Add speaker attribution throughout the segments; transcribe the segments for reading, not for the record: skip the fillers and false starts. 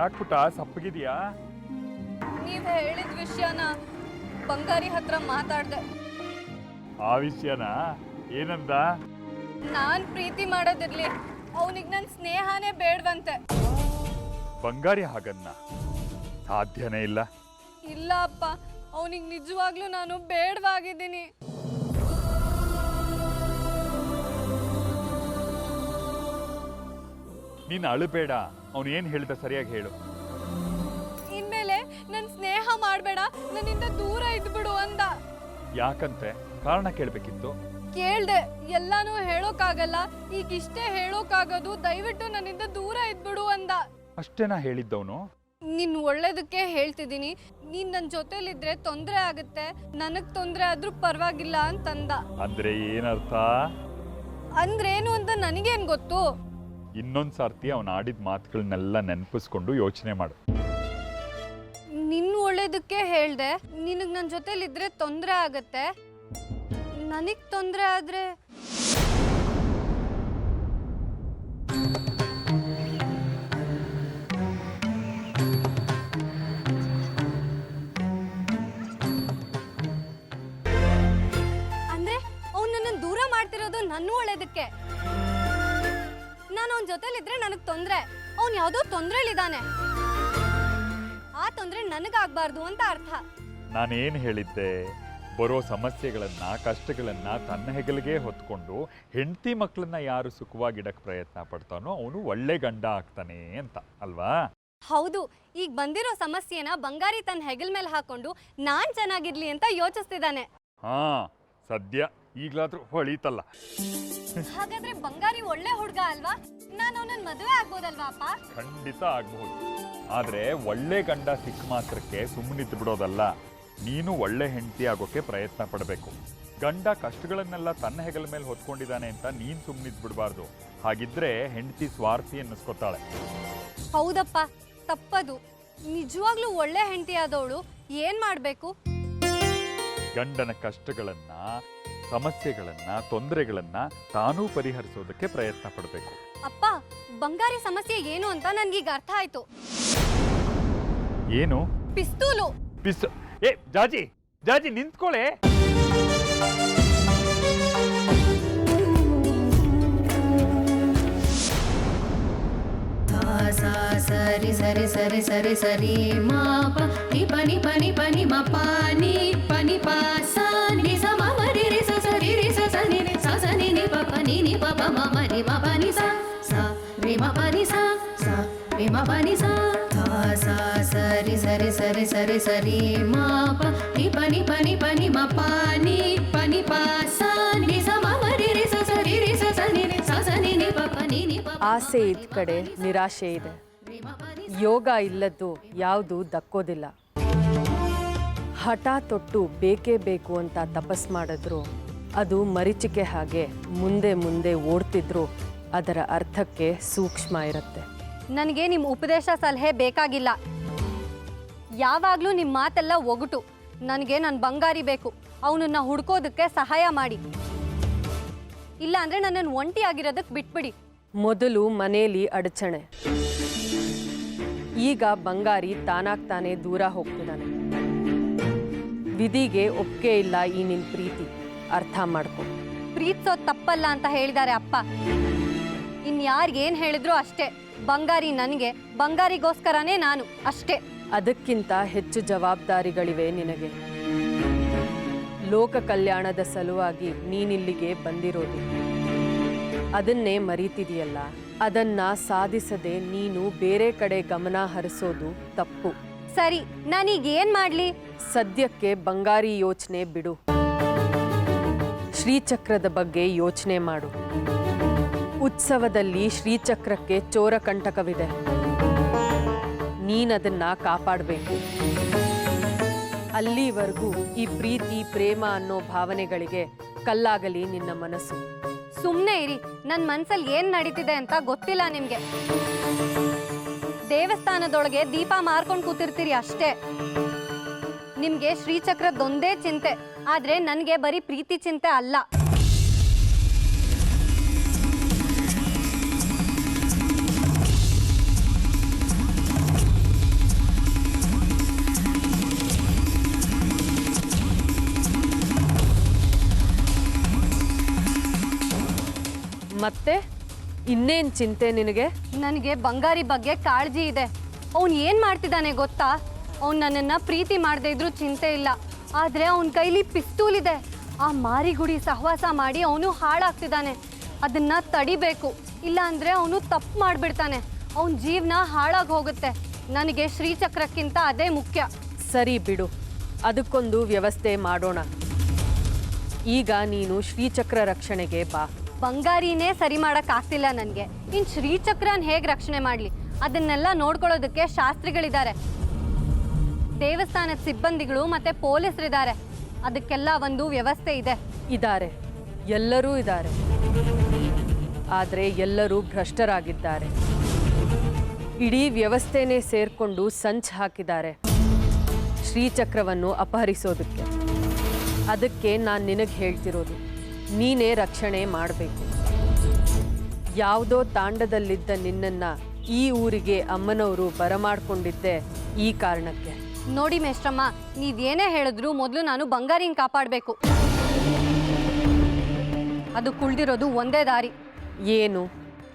Speaker 1: ಯಾಕೆ ಪುಟ್ಟ ಸಪ್ಪಗಿದ್ಯಾ?
Speaker 2: ನೀವ್ ಹೇಳಿದ ವಿಷಯನ ಬಂಗಾರಿ ಹತ್ರ ಮಾತಾಡ್ದೆ.
Speaker 1: ಆ ವಿಷಯನ ಏನಂದ?
Speaker 2: ನಾನ್ ಪ್ರೀತಿ ಮಾಡೋದಿರ್ಲಿ, ಅವನಿಗೆ ನನ್ ಸ್ನೇಹನೇ ಬೇಡವಂತೆ.
Speaker 1: ಬಂಗಾರಿ ಹಾಗನ್ನ ಸಾಧ್ಯನೇ ಇಲ್ಲ.
Speaker 2: ಇಲ್ಲ ಅಪ್ಪ, ಅವನಿಗೆ ನಿಜವಾಗ್ಲೂ ನಾನು ಬೇಡವಾಗಿದ್ದೀನಿ.
Speaker 1: ನೀನು ಅಳಬೇಡ, ಅವನು ಏನು ಹೇಳ್ದ ಸರಿಯಾಗಿ ಹೇಳು.
Speaker 2: ಇನ್ಮೇಲೆ ನನ್ ಸ್ನೇಹ ಮಾಡ್ಬೇಡ, ನನ್ನಿಂದ ದೂರ ಇದ್ಬಿಡು ಅಂದ.
Speaker 1: ಯಾಕಂತೆ? ಕಾರಣ ಕೇಳ್ಬೇಕಿತ್ತು.
Speaker 2: ಕೇಳ್ದೆ, ಎಲ್ಲಾನು ಹೇಳೋಕ್ಕಾಗಲ್ಲ, ಈಗ ಇಷ್ಟೇ ಹೇಳೋಕ್ಕಾಗೋದು, ದಯವಿಟ್ಟು ನನ್ನಿಂದ ದೂರ ಇದ್ಬಿಡು ಅಂದ.
Speaker 1: ಅಷ್ಟೇನಾ ಹೇಳಿದ್ದವನು?
Speaker 2: ನಿನ್ ಒಳ್ಳೇದಕ್ಕೆ ಹೇಳ್ತಿದ್ದೀನಿ, ನೀನ್ ನನ್ ಜೊತೆಲಿದ್ರೆ ತೊಂದ್ರೆ ಆಗುತ್ತೆ, ನನಗ್ ತೊಂದ್ರೆ ಆದ್ರೂ ಪರವಾಗಿಲ್ಲ ಅಂತಂದ.
Speaker 1: ಅಂದ್ರೆ ಏನರ್ಥ?
Speaker 2: ಅಂದ್ರೇನು ಅಂತ ನನಗೇನ್ ಗೊತ್ತು.
Speaker 1: ಇನ್ನೊಂದ್ ಸರ್ತಿ ಅವನು ಆಡಿದ ಮಾತುಗಳನ್ನೆಲ್ಲ ನೆನಪಿಸ್ಕೊಂಡು ಯೋಚನೆ ಮಾಡು.
Speaker 2: ನಿನ್ ಒಳ್ಳೇದಕ್ಕೆ ಹೇಳ್ದೆ, ನಿನಗ್ ನನ್ ಜೊತೆಲಿದ್ರೆ ತೊಂದ್ರೆ ಆಗತ್ತೆ, ನನಗ್ ತೊಂದ್ರೆ ಆದ್ರೆ ಅಂದ್ರೆ ಅವ್ನು ನನ್ನನ್ನು ದೂರ ಮಾಡ್ತಿರೋದು ನನ್ನ ಒಳ್ಳೇದಕ್ಕೆ. ನಾನು ಅವನ ಜೊತೆಲಿದ್ರೆ ನನಗ್ ತೊಂದ್ರೆ, ಅವ್ನು ಯಾವ್ದೋ ತೊಂದ್ರೆಲಿದ್ದಾನೆ, ಆ ತೊಂದ್ರೆ ನನಗಾಗ್ಬಾರ್ದು ಅಂತ ಅರ್ಥ.
Speaker 1: ನಾನೇನು ಹೇಳಿದ್ದೆ? ಬರೋ ಸಮಸ್ಯೆಗಳನ್ನ ಕಷ್ಟಗಳನ್ನ ತನ್ನ ಹೆಗಲಿಗೆ ಹೊತ್ಕೊಂಡು ಹೆಂಡತಿ ಮಕ್ಕಳನ್ನ ಯಾರು ಸುಖವಾಗಿಡಕ್ ಪ್ರಯತ್ನ ಪಡ್ತಾನೋ ಅವನು ಒಳ್ಳೆ ಗಂಡ ಆಗ್ತಾನೆ ಅಂತ ಅಲ್ವಾ?
Speaker 2: ಹೌದು, ಈಗ ಬಂದಿರೋ ಸಮಸ್ಯೆನ ಬಂಗಾರಿ ತನ್ನ ಹೆಗಲ್ ಮೇಲೆ ಹಾಕೊಂಡು ನಾನ್ ಚೆನ್ನಾಗಿರ್ಲಿ ಅಂತ ಯೋಚಿಸ್ತಿದ್ದಾನೆ.
Speaker 1: ಹಾ, ಸದ್ಯ ಈಗ್ಲಾದ್ರೂ ಹೊಳೀತಲ್ಲ.
Speaker 2: ಹಾಗಾದ್ರೆ ಬಂಗಾರಿ ಒಳ್ಳೆ ಹುಡ್ಗ ಅಲ್ವಾ? ನಾನು ಅವನನ್ನ ಮದುವೆ ಆಗ್ಬೋದಲ್ವಾ ಅಪ್ಪ?
Speaker 1: ಖಂಡಿತ ಆಗ್ಬಹುದು. ಆದ್ರೆ ಒಳ್ಳೆ ಗಂಡ ಸಿಕ್ಕ ಮಾತ್ರಕ್ಕೆ ಸುಮ್ಮನಿದ್ದು ಬಿಡೋದಲ್ಲ, ನೀನು ಒಳ್ಳೆ ಹೆಂಡತಿ ಆಗೋಕೆ ಪ್ರಯತ್ನ ಪಡಬೇಕು. ಗಂಡ ಕಷ್ಟಗಳನ್ನೆಲ್ಲ ತನ್ನ ಹೆಗಲ ಮೇಲೆ ಹೊತ್ಕೊಂಡಿದ್ದಾನೆ ಅಂತ ನೀನ್ ಸುಮ್ಮನಿದ್ ಬಿಡಬಾರ್ದು. ಹಾಗಿದ್ರೆ ಹೆಂಡತಿ ಸ್ವಾರ್ಥಿ ಅನ್ನಿಸ್ಕೊತಾಳೆ.
Speaker 2: ಹೌದಪ್ಪ, ತಪ್ಪದು. ನಿಜವಾಗ್ಲೂ ಒಳ್ಳೆ ಹೆಂಡತಿ ಆದವಳು ಏನ್ ಮಾಡ್ಬೇಕು?
Speaker 1: ಗಂಡನ ಕಷ್ಟಗಳನ್ನ, ಸಮಸ್ಯೆಗಳನ್ನ, ತೊಂದರೆಗಳನ್ನ ತಾನೂ ಪರಿಹರಿಸೋದಕ್ಕೆ ಪ್ರಯತ್ನ ಪಡಬೇಕು.
Speaker 2: ಅಪ್ಪ, ಬಂಗಾರಿ ಸಮಸ್ಯೆ ಏನು ಅಂತ ನನ್ಗೀಗ ಅರ್ಥ ಆಯ್ತು.
Speaker 1: ಏನು?
Speaker 2: ಪಿಸ್ತೂಲು.
Speaker 1: ಏ ಜಾಜಿ, ಜಾಜಿ ನಿಂತ್ಕೊಳ್ಳೆ.
Speaker 3: ಸರಿ ಸರಿ ಸರಿ ಸರಿ ಸರಿ ಮಾ ನಿ ಪನಿ ಪನಿ ಪನಿ ಮ ಪಾನಿ ಪನಿ ಪಾ ಸಾ ನಿ ಸ ಮ ಮ ರಿ ರಿ ಸ ಸ ರಿ ರಿ ಸ ಸ ನಿ ರಿ ಸ ಸ ನಿ ನಿ ಪ ಪ ನಿ ನಿ ಪ ಪ ಮ ಮ ರಿ ಮ ಪ ನಿ ಸ ಸ ರಿ ಮ ಪ ನಿ ಸ ಸ ರಿ ಮ ಪ ನಿ ಸ ಸ ಸರಿ ಸರಿ ಸರಿ ಸರಿ ಸರಿ ಮಾ ನಿ ಪನಿ ಪನಿ ಪನಿ ಮ ಪಾನಿ ಪನಿ ಪಾ ಸಾ ನಿ ಸ ಮ ಮ ರಿ ರಿ ಸ ಸ ರಿ ರಿ ಸ ಸ ನಿ ರಿ ಸ ಸ ನಿ ನಿ ಪ ಪ ನಿ ನಿ ಪ.
Speaker 4: ಆಸೆ ಇದ್ದ ಕಡೆ ನಿರಾಶೆ ಇದೆ. ಯೋಗ ಇಲ್ಲದ್ದು ಯಾವುದು ದಕ್ಕೋದಿಲ್ಲ. ಹಠ ತೊಟ್ಟು ಬೇಕೇ ಬೇಕು ಅಂತ ತಪಸ್ ಮಾಡಿದ್ರು ಅದು ಮರೀಚಿಕೆ ಹಾಗೆ ಮುಂದೆ ಮುಂದೆ ಓಡ್ತಿದ್ರು ಅದರ ಅರ್ಥಕ್ಕೆ ಸೂಕ್ಷ್ಮ ಇರುತ್ತೆ.
Speaker 2: ನನಗೆ ನಿಮ್ಮ ಉಪದೇಶ ಸಲಹೆ ಬೇಕಾಗಿಲ್ಲ. ಯಾವಾಗಲೂ ನಿಮ್ಮ ಮಾತೆಲ್ಲ ಒಗಟು. ನನಗೆ ನನ್ನ ಬಂಗಾರಿ ಬೇಕು, ಅವನನ್ನ ಹುಡ್ಕೋದಕ್ಕೆ ಸಹಾಯ ಮಾಡಿ, ಇಲ್ಲ ಅಂದರೆ ನನ್ನನ್ನು ಒಂಟಿಯಾಗಿರೋದಕ್ಕೆ ಬಿಟ್ಬಿಡಿ.
Speaker 4: ಮೊದಲು ಮನೇಲಿ ಅಡಚಣೆ, ಈಗ ಬಂಗಾರಿ ತಾನಾಗ್ತಾನೆ ದೂರ ಹೋಗ್ತಿದ್ದಾನೆ. ವಿಧಿಗೆ ಒಪ್ಪಿಗೆ ಇಲ್ಲ ಈ ನಿನ್ ಪ್ರೀತಿ, ಅರ್ಥ ಮಾಡ್ಕೊ.
Speaker 2: ಪ್ರೀತಿಸೋದು ತಪ್ಪಲ್ಲ ಅಂತ ಹೇಳಿದ್ದಾರೆ ಅಪ್ಪ. ಇನ್ಯಾರಿಗೇನು ಹೇಳಿದ್ರು ಅಷ್ಟೇ. ಬಂಗಾರಿ ನನಗೆ, ಬಂಗಾರಿಗೋಸ್ಕರನೇ ನಾನು, ಅಷ್ಟೇ.
Speaker 4: ಅದಕ್ಕಿಂತ ಹೆಚ್ಚು ಜವಾಬ್ದಾರಿಗಳಿವೆ ನಿನಗೆ. ಲೋಕ ಕಲ್ಯಾಣದ ಸಲುವಾಗಿ ನೀನಿಲ್ಲಿಗೆ ಬಂದಿರೋದು, ಅದನ್ನೇ ಮರೀತಿದೆಯಲ್ಲ. ಅದನ್ನ ಸಾಧಿಸದೆ ನೀನು ಬೇರೆ ಕಡೆ ಗಮನ ಹರಿಸೋದು ತಪ್ಪು.
Speaker 2: ಸರಿ, ನಾನೀಗ ಏನ್ ಮಾಡ್ಲಿ?
Speaker 4: ಸದ್ಯಕ್ಕೆ ಬಂಗಾರಿ ಯೋಚನೆ ಬಿಡು, ಶ್ರೀಚಕ್ರದ ಬಗ್ಗೆ ಯೋಚನೆ ಮಾಡು. ಉತ್ಸವದಲ್ಲಿ ಶ್ರೀಚಕ್ರಕ್ಕೆ ಚೋರ ಕಂಟಕವಿದೆ, ನೀನದನ್ನ ಕಾಪಾಡಬೇಕು. ಅಲ್ಲಿವರೆಗೂ ಈ ಪ್ರೀತಿ ಪ್ರೇಮ ಅನ್ನೋ ಭಾವನೆಗಳಿಗೆ ಕಲ್ಲಾಗಲಿ ನಿನ್ನ ಮನಸ್ಸು.
Speaker 2: ಸುಮ್ಮನೆ ಇರಿ, ನನ್ನ ಮನಸ್ಸಲ್ಲಿ ಏನು ನಡೀತಿದೆ ಅಂತ ಗೊತ್ತಿಲ್ಲ ನಿಮಗೆ. ದೇವಸ್ಥಾನದೊಳಗೆ ದೀಪ ಮಾರ್ಕೊಂಡು ಕೂತಿರ್ತೀರಿ ಅಷ್ಟೇ. ನಿಮಗೆ ಶ್ರೀಚಕ್ರದೊಂದೇ ಚಿಂತೆ, ಆದರೆ ನನಗೆ ಬರೀ ಪ್ರೀತಿ ಚಿಂತೆ ಅಲ್ಲ.
Speaker 4: ಮತ್ತೆ ಇನ್ನೇನು ಚಿಂತೆ ನಿನಗೆ?
Speaker 2: ನನಗೆ ಬಂಗಾರಿ ಬಗ್ಗೆ ಕಾಳಜಿ ಇದೆ. ಅವ್ನು ಏನು ಮಾಡ್ತಿದ್ದಾನೆ ಗೊತ್ತಾ? ಅವ್ನು ನನ್ನನ್ನು ಪ್ರೀತಿ ಮಾಡದೇ ಇದ್ರೂ ಚಿಂತೆ ಇಲ್ಲ, ಆದರೆ ಅವನ ಕೈಲಿ ಪಿಸ್ತೂಲ್ ಇದೆ. ಆ ಮಾರಿಗುಡಿ ಸಹವಾಸ ಮಾಡಿ ಅವನು ಹಾಳಾಗ್ತಿದ್ದಾನೆ. ಅದನ್ನು ತಡಿಬೇಕು, ಇಲ್ಲ ಅಂದರೆ ಅವನು ತಪ್ಪು ಮಾಡಿಬಿಡ್ತಾನೆ. ಅವನ ಜೀವನ ಹಾಳಾಗಿ ಹೋಗುತ್ತೆ. ನನಗೆ ಶ್ರೀಚಕ್ರಕ್ಕಿಂತ ಅದೇ ಮುಖ್ಯ.
Speaker 4: ಸರಿ ಬಿಡು, ಅದಕ್ಕೊಂದು ವ್ಯವಸ್ಥೆ ಮಾಡೋಣ. ಈಗ ನೀನು ಶ್ರೀಚಕ್ರ ರಕ್ಷಣೆಗೆ ಬಾ.
Speaker 2: ಬಂಗಾರಿನೇ ಸರಿ ಮಾಡೋಕ್ಕಾಗ್ತಿಲ್ಲ ನನಗೆ, ಇನ್ನು ಶ್ರೀಚಕ್ರನ ಹೇಗೆ ರಕ್ಷಣೆ ಮಾಡಲಿ? ಅದನ್ನೆಲ್ಲ ನೋಡ್ಕೊಳ್ಳೋದಕ್ಕೆ ಶಾಸ್ತ್ರಿಗಳಿದ್ದಾರೆ, ದೇವಸ್ಥಾನದ ಸಿಬ್ಬಂದಿಗಳು ಮತ್ತು ಪೊಲೀಸರಿದ್ದಾರೆ. ಅದಕ್ಕೆಲ್ಲ ಒಂದು ವ್ಯವಸ್ಥೆ ಇದೆ.
Speaker 4: ಇದ್ದಾರೆ, ಎಲ್ಲರೂ ಇದ್ದಾರೆ. ಆದರೆ ಎಲ್ಲರೂ ಭ್ರಷ್ಟರಾಗಿದ್ದಾರೆ. ಇಡೀ ವ್ಯವಸ್ಥೆನೇ ಸೇರ್ಕೊಂಡು ಸಂಚು ಹಾಕಿದ್ದಾರೆ ಶ್ರೀಚಕ್ರವನ್ನು ಅಪಹರಿಸೋದಕ್ಕೆ. ಅದಕ್ಕೆ ನಾನು ನಿನಗೆ ಹೇಳ್ತಿರೋದು, ನೀನೇ ರಕ್ಷಣೆ ಮಾಡಬೇಕು. ಯಾವುದೋ ತಾಂಡದಲ್ಲಿದ್ದ ನಿನ್ನನ್ನು ಈ ಊರಿಗೆ ಅಮ್ಮನವರು ಬರಮಾಡ್ಕೊಂಡಿದ್ದೆ ಈ ಕಾರಣಕ್ಕೆ.
Speaker 2: ನೋಡಿ ಮೇಷ್ಟ್ರಮ್ಮ, ನೀವೇನೇ ಹೇಳಿದ್ರು ಮೊದಲು ನಾನು ಬಂಗಾರಿನ ಕಾಪಾಡಬೇಕು. ಅದು ಕುಳ್ದಿರೋದು ಒಂದೇ ದಾರಿ.
Speaker 4: ಏನು?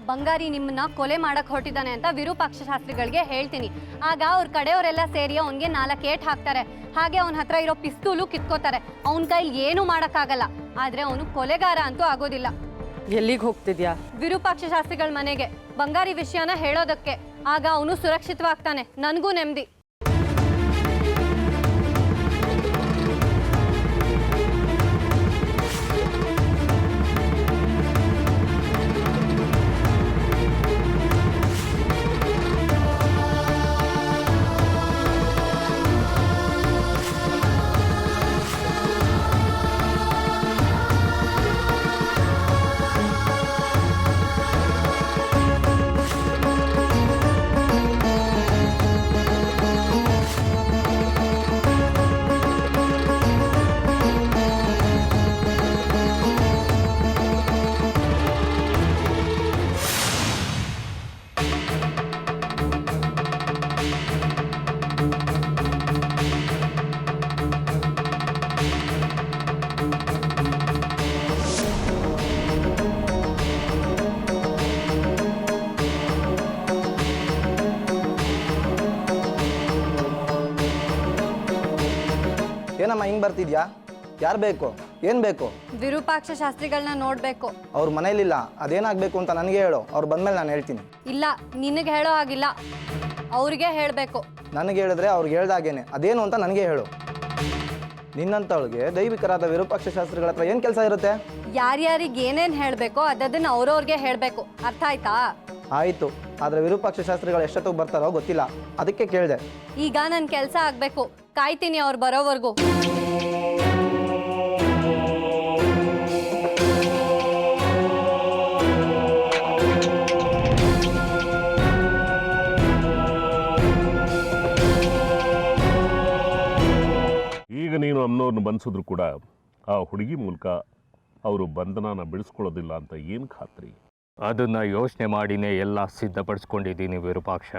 Speaker 2: ಬಂಗಾರಿ ನಿಮ್ಮನ್ನ ಕೊಲೆ ಮಾಡಕ್ ಹೊರಟಿದ್ದಾನೆ ಅಂತ ವಿರೂಪಾಕ್ಷ ಶಾಸ್ತ್ರಿಗಳಿಗೆ ಹೇಳ್ತೀನಿ. ಆಗ ಅವ್ರ ಕಡೆಯವರೆಲ್ಲ ಸೇರಿ ಅವನಿಗೆ 4 ಏಟ್ ಹಾಕ್ತಾರೆ. ಹಾಗೆ ಅವನ ಹತ್ರ ಇರೋ ಪಿಸ್ತೂಲು ಕಿತ್ಕೋತಾರೆ. ಅವನ ಕೈಲಿ ಏನೂ ಮಾಡೋಕ್ಕಾಗಲ್ಲ. ಆದರೆ ಅವನು ಕೊಲೆಗಾರ ಅಂತೂ ಆಗೋದಿಲ್ಲ.
Speaker 4: ಎಲ್ಲಿಗೆ ಹೋಗ್ತಿದ್ಯಾ?
Speaker 2: ವಿರೂಪಾಕ್ಷ ಶಾಸ್ತ್ರಿಗಳ ಮನೆಗೆ, ಬಂಗಾರಿ ವಿಷಯನ ಹೇಳೋದಕ್ಕೆ. ಆಗ ಅವನು ಸುರಕ್ಷಿತವಾಗ್ತಾನೆ, ನನಗೂ ನೆಮ್ಮದಿ.
Speaker 5: ಏನಮ್ಮ ಹಿಂಗೆ ಬರ್ತಿದ್ಯಾ? ಯಾರು ಬೇಕು? ಏನು ಬೇಕು?
Speaker 2: ವಿರೂಪಾಕ್ಷ ಶಾಸ್ತ್ರಿಗಳನ್ನ ನೋಡಬೇಕು.
Speaker 5: ಅವ್ರ ಮನೇಲಿಲ್ಲ. ಅದೇನಾಗಬೇಕು ಅಂತ ನನಗೆ ಹೇಳು, ಅವ್ರು ಬಂದಮೇಲೆ ನಾನು ಹೇಳ್ತೀನಿ.
Speaker 2: ಇಲ್ಲ, ನಿನಗೆ ಹೇಳೋ ಆಗಿಲ್ಲ, ಅವ್ರಿಗೆ ಹೇಳಬೇಕು.
Speaker 5: ನನಗೆ ಹೇಳಿದ್ರೆ ಅವ್ರಿಗೆ ಹೇಳ್ದಾಗೇನೆ. ಅದೇನು ಅಂತ ನನಗೆ ಹೇಳು. ನಿನ್ನಂತವಳಿಗೆ ದೈವಿಕರಾದ ವಿರೂಪಾಕ್ಷ ಶಾಸ್ತ್ರಿಗಳ ಹತ್ರ ಏನು ಕೆಲಸ ಇರುತ್ತೆ?
Speaker 2: ಯಾರ್ಯಾರಿಗೆ ಏನೇನು ಹೇಳಬೇಕೋ ಅದನ್ನು ಅವ್ರವ್ರಿಗೆ ಹೇಳಬೇಕು. ಅರ್ಥ ಆಯ್ತಾ?
Speaker 5: ಆಯಿತು, ಆದರೆ ವಿರೂಪಾಕ್ಷ ಶಾಸ್ತ್ರಿಗಳು ಎಷ್ಟೊತ್ತಿಗೆ ಬರ್ತಾರೋ ಗೊತ್ತಿಲ್ಲ, ಅದಕ್ಕೆ ಕೇಳಿದೆ.
Speaker 2: ಈಗ ನನ್ನ ಕೆಲಸ ಆಗಬೇಕು, ಕಾಯ್ತೀನಿ ಅವ್ರು ಬರೋವರೆಗೂ.
Speaker 6: ಈಗ ನೀನು ಅಮ್ಮನವ್ರನ್ನ ಬಂಧಿಸಿದ್ರು ಕೂಡ ಆ ಹುಡುಗಿ ಮೂಲಕ ಅವರು ಬಂಧನನ ಬಿಡಿಸ್ಕೊಳ್ಳೋದಿಲ್ಲ ಅಂತ ಏನು ಖಾತ್ರಿ?
Speaker 7: ಅದನ್ನು ಯೋಚನೆ ಮಾಡಿನೇ ಎಲ್ಲ ಸಿದ್ಧಪಡಿಸ್ಕೊಂಡಿದ್ದೀನಿ ವಿರೂಪಾಕ್ಷ.